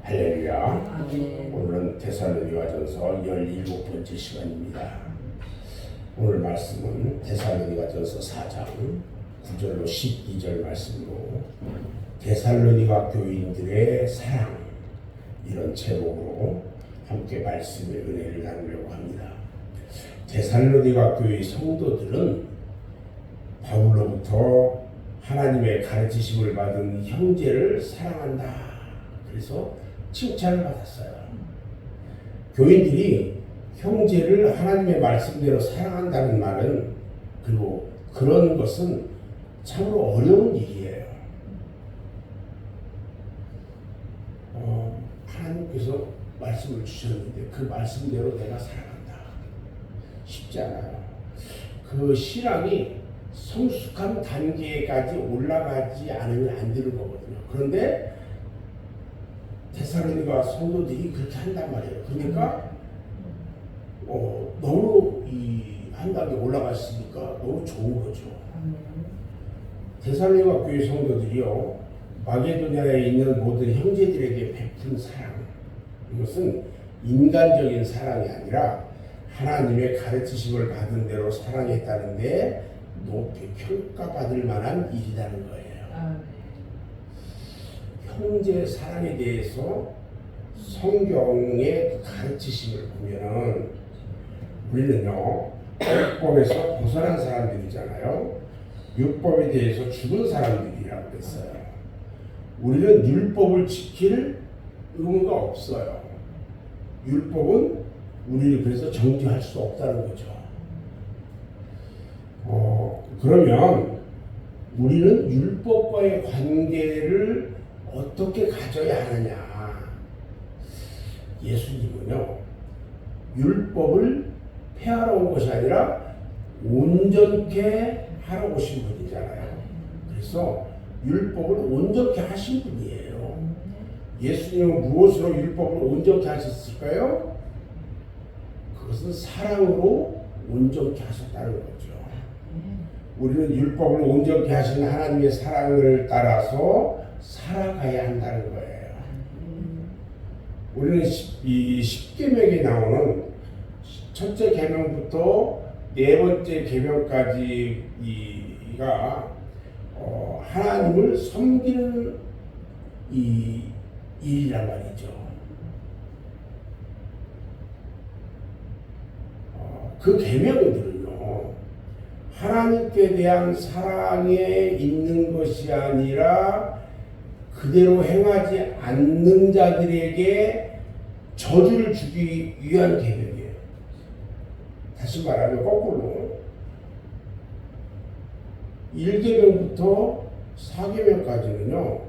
할렐루야. 아멘. 오늘은 데살로니가전서 17번째 시간입니다. 오늘 말씀은 데살로니가전서 4장 9절로 12절 말씀으로 데살로니가 교인들의 사랑, 이런 제목으로 함께 말씀의 은혜를 나누려고 합니다. 데살로니가 교회 성도들은 바울로부터 하나님의 가르치심을 받은 형제를 사랑한다. 그래서 칭찬을 받았어요. 교인들이 형제를 하나님의 말씀대로 사랑한다는 말은, 그리고 그런 것은 참으로 어려운 일이에요. 하나님께서 말씀을 주셨는데 그 말씀대로 내가 사랑한다. 쉽지 않아요. 그 신앙이 성숙한 단계까지 올라가지 않으면 안 되는 거거든요. 그런데 데살로니가 성도들이 그렇게 한단 말이에요. 그러니까 너무 한 단계 올라갔으니까 너무 좋은 거죠. 데살로니가 교회 성도들이요, 마게도냐에 있는 모든 형제들에게 베푼 사랑, 이것은 인간적인 사랑이 아니라 하나님의 가르치심을 받은 대로 사랑했다는데 높이 평가받을 만한 일이라는 거예요. 형제 사랑에 대해서 성경의 가르치심을 보면은, 우리는요, 율법에서 벗어난 사람들이잖아요. 율법에 대해서 죽은 사람들이라고 했어요. 우리는 율법을 지킬 의무가 없어요. 율법은 우리를 그래서 정죄할 수 없다는 거죠. 그러면 우리는 율법과의 관계를 어떻게 가져야 하느냐? 예수님은요, 율법을 폐하러 온 것이 아니라 온전케 하러 오신 분이잖아요. 그래서 율법을 온전케 하신 분이에요. 예수님은 무엇으로 율법을 온전케 하셨을까요? 그것은 사랑으로 온전케 하셨다는 거죠. 우리는 율법을 온전케 하신 하나님의 사랑을 따라서 살아가야 한다는 거예요. 우리는 이 십계명에 나오는 첫째 계명부터 네 번째 계명까지가 하나님을 섬기는 이 일이란 말이죠. 그 계명들은요, 하나님께 대한 사랑에 있는 것이 아니라 그대로 행하지 않는 자들에게 저주를 주기 위한 계명이에요. 다시 말하면 거꾸로 1계명부터 4계명까지는요,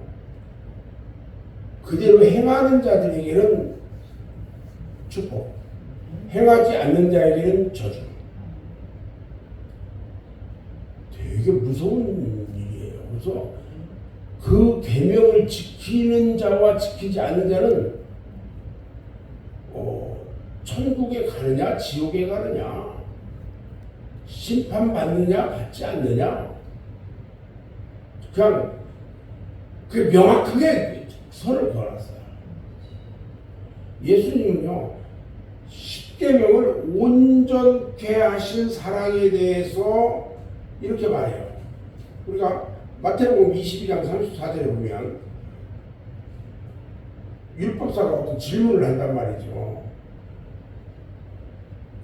그대로 행하는 자들에게는 축복, 행하지 않는 자에게는 저주. 되게 무서운 일이에요. 그래서 그 계명을 지키는 자와 지키지 않는 자는 천국에 가느냐 지옥에 가느냐, 심판받느냐 받지 않느냐, 그냥 그 명확하게 선을 걸었어요. 예수님은요, 십계명을 온전케 하신 사랑에 대해서 이렇게 말해요. 우리가 마태복음 22장 34절에 보면 율법사가 어떤 질문을 한단 말이죠.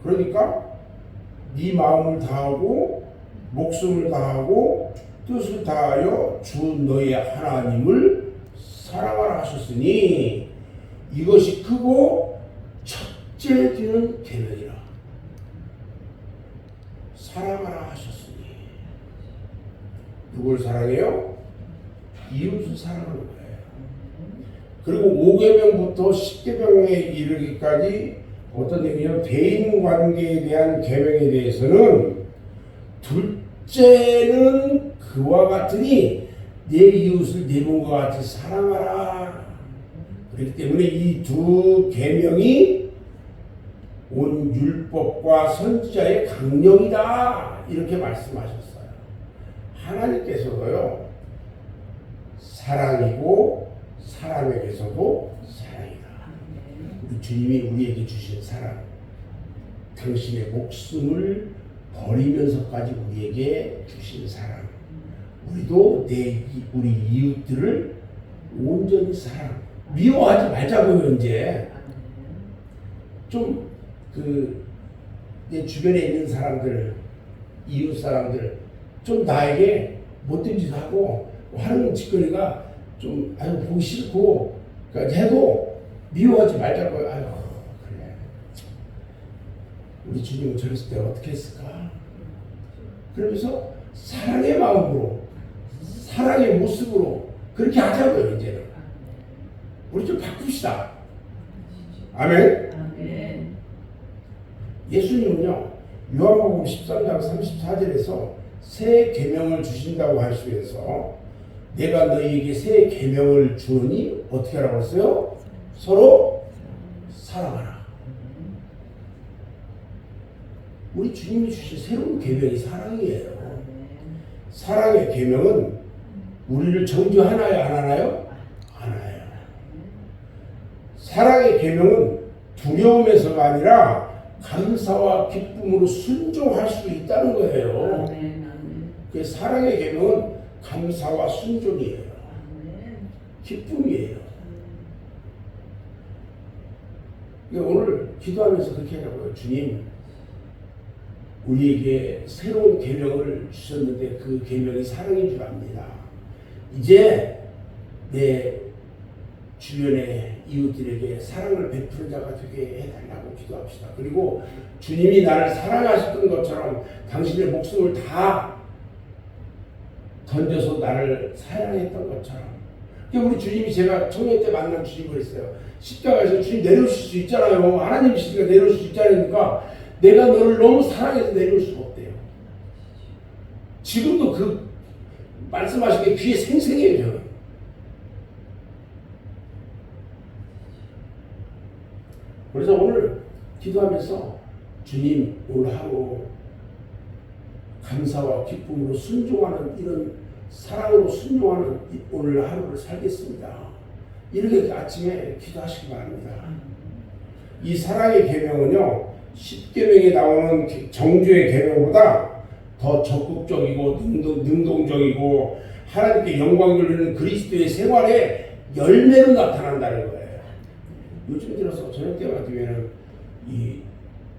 그러니까 네 마음을 다하고 목숨을 다하고 뜻을 다하여 주 너의 하나님을 사랑하라 하셨으니 이것이 크고 첫째 되는 계명이라. 사랑하라 하셨으니 누굴 사랑해요? 이웃을 사랑하는 거예요. 그리고 5계명부터 10계명에 이르기까지 어떤 얘기냐면, 대인관계에 대한 계명에 대해서는 둘째는 그와 같으니 내 이웃을 내 몸과 같이 사랑하라. 그렇기 때문에 이 두 계명이 온 율법과 선지자의 강령이다, 이렇게 말씀하셨어요. 하나님께서도요, 사랑이고 사람에게서도 사랑이다. 우리 주님이 우리에게 주신 사랑, 당신의 목숨을 버리면서까지 우리에게 주신 사랑, 우리도 우리 이웃들을 온전히 사랑, 미워하지 말자고요. 이제 좀 내 주변에 있는 사람들, 이웃 사람들 좀 나에게 못된 짓 하고 하는 짓거리가 좀 보기 싫고 그러니까 해도 미워하지 말자고요. 그래. 우리 주님은 저랬을 때 어떻게 했을까? 그러면서 사랑의 마음으로, 사랑의 모습으로 그렇게 하자고요. 이제는 우리 좀 바꿉시다. 아멘. 예수님은요, 요한복음 13장 34절에서 새 계명을 주신다고 하시면서 내가 너희에게 새 계명을 주니 어떻게 하라고 했어요? 서로 사랑하라. 우리 주님이 주신 새로운 계명이 사랑이에요. 사랑의 계명은 우리를 정죄하나요? 안 하나요? 안 해요. 사랑의 계명은 두려움에서가 아니라 감사와 기쁨으로 순종할 수 있다는 거예요. 그 사랑의 계명은 감사와 순종이에요. 기쁨이에요. 오늘 기도하면서 그렇게 하라고요. 주님, 우리에게 새로운 계명을 주셨는데 그 계명이 사랑인 줄 압니다. 이제 내 주변의 이웃들에게 사랑을 베푸는 자가 되게 해달라고 기도합시다. 그리고 주님이 나를 사랑하셨던 것처럼 당신의 목숨을 다 던져서 나를 사랑했던 것처럼. 우리 주님이 제가 청년 때 만난 주님 그랬어요. 십자가에서 주님 내려오실 수 있잖아요. 하나님이시니까 내려올 수 있잖아요. 그러니까 내가 너를 너무 사랑해서 내려올 수가 없대요. 지금도 그 말씀하신 게 귀에 생생해요. 저는. 그래서 오늘 기도하면서 주님 오늘 하루 감사와 기쁨으로 순종하는 이런 사랑으로 순종하는 오늘 하루를 살겠습니다. 이렇게 아침에 기도하시기 바랍니다. 이 사랑의 계명은요 10계명에 나오는 정죄의 계명보다 더 적극적이고 능동적이고 하나님께 영광 돌리는 그리스도의 생활의 열매로 나타난다는 거예요. 요즘 들어서 저녁 때 같으면 이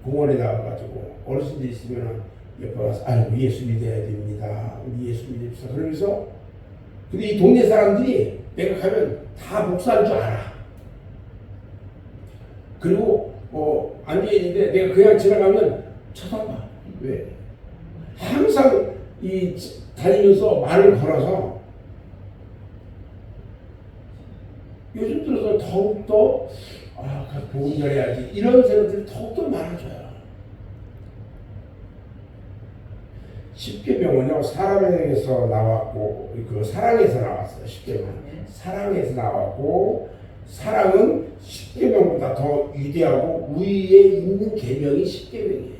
공원에 나와가지고 어르신들 있으면 옆에 가서 아이고 예수 믿어야 됩니다. 우리 예수 믿읍시다. 그러면서 근데 이 동네 사람들이 내가 가면 다 목사인 줄 알아. 그리고 앉아있는데 내가 그냥 지나가면 쳐다봐. 왜? 항상 이 다니면서 말을 걸어서 요즘 들어서 더욱더 복음 전해야지 이런 생각들이 더욱더 많아져요. 십계명은요 사람에게서 나왔고 그 사랑에서 나왔어요. 십계명 사랑에서 나왔고 사랑은 십계명보다 더 위대하고 위에 있는 계명이 십계명이에요.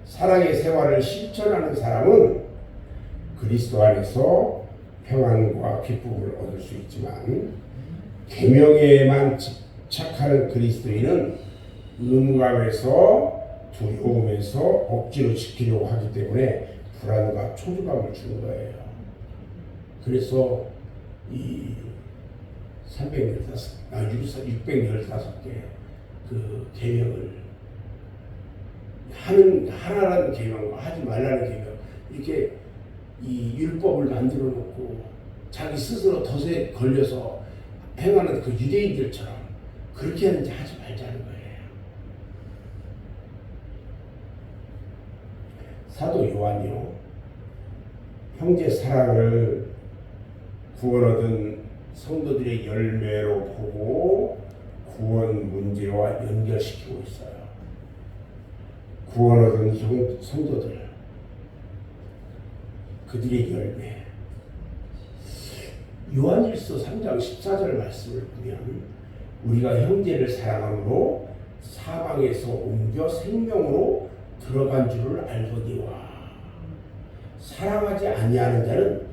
사랑의 생활을 실천하는 사람은 그리스도 안에서 평안과 기쁨을 얻을 수 있지만 계명에만 집착하는 그리스도인은 음감에서 두려움에서 억지로 지키려고 하기 때문에 불안과 초조감을 주는 거예요. 그래서 이 615개 그 계명을 하라는 계명과 하지 말라는 계명 이렇게 이 율법을 만들어 놓고 자기 스스로 덫에 걸려서 행하는 그 유대인들처럼 그렇게 하는지 하지 말자는 거예요. 사도 요한이요 형제 사랑을 구원 얻은 성도들의 열매로 보고 구원 문제와 연결시키고 있어요. 구원 얻은 성도들 그들의 열매. 요한일서 3장 14절 말씀을 보면 우리가 형제를 사랑함으로 사망에서 옮겨 생명으로 들어간 줄을 알거니와 사랑하지 아니하는 자는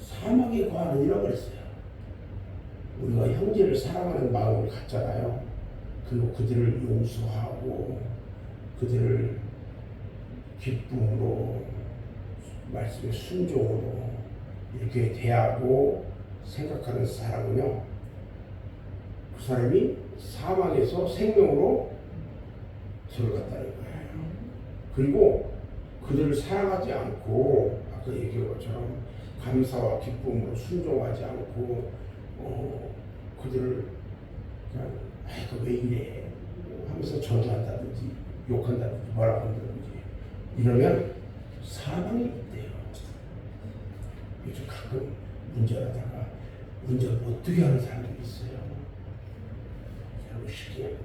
사망에 거하느니라 그랬어요. 우리가 형제를 사랑하는 마음을 갖잖아요. 그리고 그들을 용서하고 그들을 기쁨으로 말씀의 순종으로 이렇게 대하고 생각하는 사람은요, 그 사람이 사망에서 생명으로 들어갔다는 거예요. 그리고 그들을 사랑하지 않고 아까 얘기한 것처럼 감사와 기쁨으로 순종하지 않고 그들을 그냥 아이고 왜 이래 하면서 저주한다든지 욕한다든지 뭐라고 한다든지 이러면 사망이 있대요. 요즘 가끔 운전하다가 운전 어떻게 하는 사람들이 있어요. 여러분 쉽게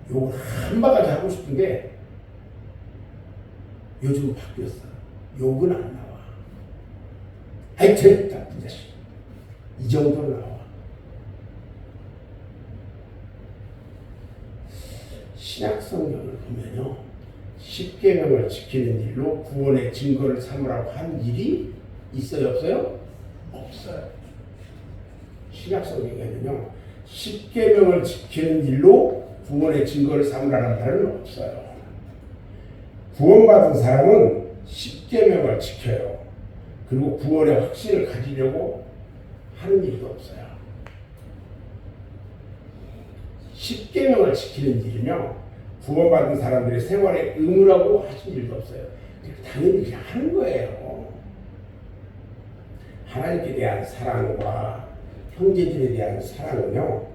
욕을 한 바가지 하고 싶은데 요즘 바뀌었어. 욕은 안 나와. 아이 됐다 이 자식. 이 정도로 나와. 신약 성경을 보면요, 십계명을 지키는 일로 구원의 증거를 삼으라고 한 일이 있어요, 없어요? 없어요. 신약 성경에는요, 십계명을 지키는 일로 구원의 증거를 삼으라는 말은 없어요. 구원받은 사람은 십계명을 지켜요. 그리고 구원의 확신을 가지려고 하는 일도 없어요. 십계명을 지키는 일은요, 구원받은 사람들의 생활에 의무라고 하신 일도 없어요. 당연히 그냥 하는 거예요. 하나님께 대한 사랑과 형제들에 대한 사랑은요,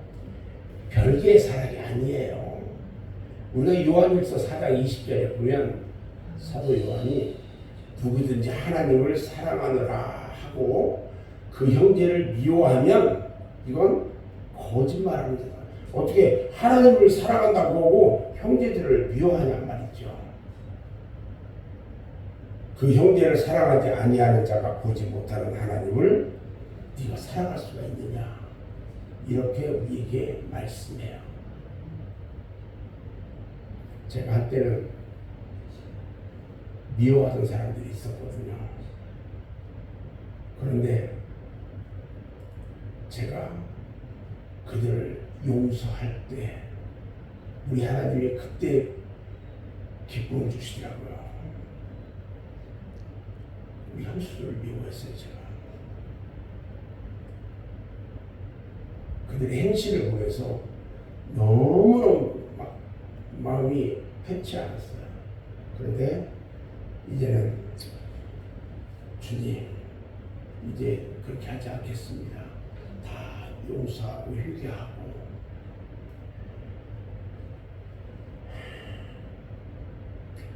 별개의 사랑이 아니에요. 우리가 요한일서 4장 20절에 보면 사도 요한이 누구든지 하나님을 사랑하느라 하고 그 형제를 미워하면 이건 거짓말하는 거다. 어떻게 하나님을 사랑한다고 하고 형제들을 미워하냔 말이죠. 그 형제를 사랑하지 아니하는 자가 보지 못하는 하나님을 네가 사랑할 수가 있느냐, 이렇게 우리에게 말씀해요. 제가 한때는 미워하던 사람들이 있었거든요. 그런데 제가 그들을 용서할 때 우리 하나님이 그때 기쁨을 주시더라고요. 우리 현수를 미워했어요, 제가. 그들의 행실을 보면서 너무너무 마음이 편치 않았어요. 그런데 이제는 주님, 이제 그렇게 하지 않겠습니다. 다 용서하고 회개하고.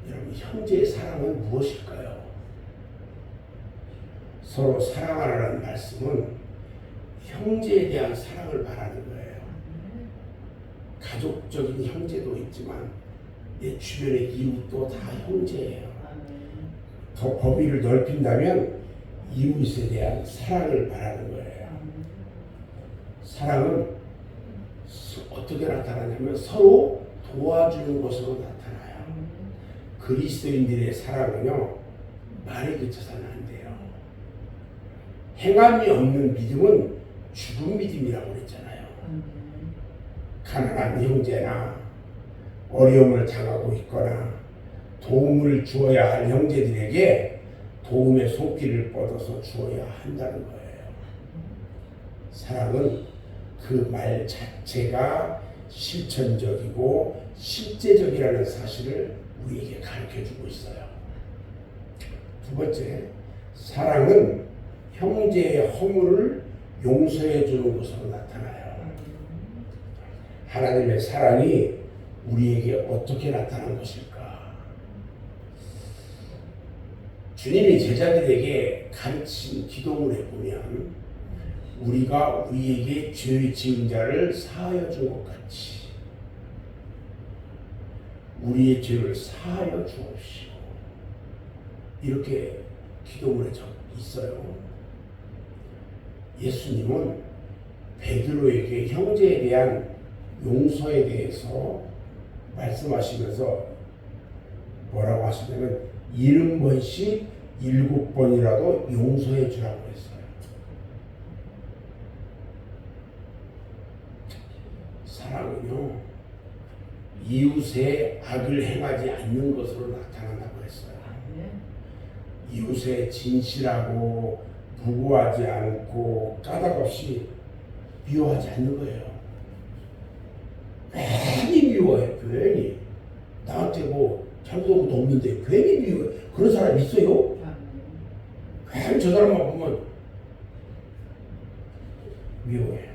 여러분, 형제의 사랑은 무엇일까요? 서로 사랑하라는 말씀은 형제에 대한 사랑을 말하는 거예요. 가족적인 형제도 있지만 내 주변의 이웃도 다 형제예요. 더 범위를 넓힌다면 이웃에 대한 사랑을 말하는 거예요. 사랑은 어떻게 나타나냐면 서로 도와주는 것으로 나타나요. 그리스도인들의 사랑은요, 말에 그쳐서는 안 돼요. 행함이 없는 믿음은 죽은 믿음이라고 그랬잖아요. 가난한 형제나 어려움을 당하고 있거나 도움을 주어야 할 형제들에게 도움의 손길을 뻗어서 주어야 한다는 거예요. 사랑은 그 말 자체가 실천적이고 실제적이라는 사실을 우리에게 가르쳐주고 있어요. 두 번째, 사랑은 형제의 허물을 용서해 주는 것으로 나타나요. 하나님의 사랑이 우리에게 어떻게 나타난 것일까? 주님이 제자들에게 가르친 기도문에 보면 우리가 우리에게 죄 지은 자를 사하여 준 것 같이 우리의 죄를 사하여 주옵시고, 이렇게 기도문에 적혀 있어요. 예수님은 베드로에게 형제에 대한 용서에 대해서 말씀하시면서 뭐라고 하시냐면 70번씩 7번이라도 용서해 주라고 했어요. 사랑은요, 이웃의 악을 행하지 않는 것으로 나타난다고 했어요. 이웃의 진실하고 부고하지 않고 까닭 없이 미워하지 않는 거예요. 괜히 미워해, 괜히. 나한테 뭐 잘못한 것도 없는데 괜히 미워해. 그런 사람 있어요? 괜히 저 사람만 보면 미워해.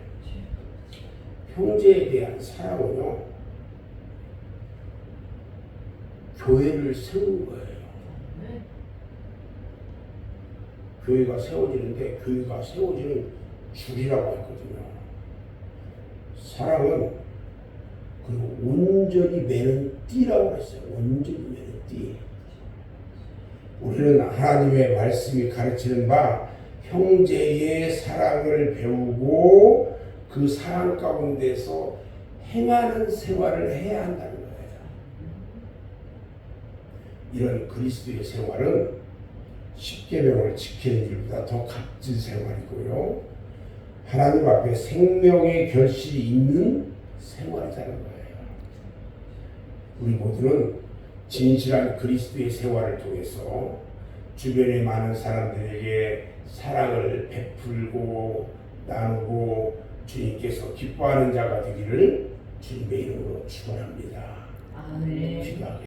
형제에 대한 사랑은요, 교회를 세우는 거예요. 교회가 세워지는데 교회가 세워지는 줄이라고 했거든요. 사랑은 그리고 온전히 매는 띠라고 했어요. 온전히 매는 띠. 우리는 하나님의 말씀이 가르치는 바 형제의 사랑을 배우고 그 사랑 가운데서 행하는 생활을 해야 한다는 거예요. 이런 그리스도의 생활은 십계명을 지키는 일보다 더 값진 생활이고요. 하나님 앞에 생명의 결실이 있는 생활이라는 거예요. 우리 모두는 진실한 그리스도의 생활을 통해서 주변의 많은 사람들에게 사랑을 베풀고 나누고 주님께서 기뻐하는 자가 되기를 주님의 이름으로 축원합니다. 아멘. 기도하겠습니다.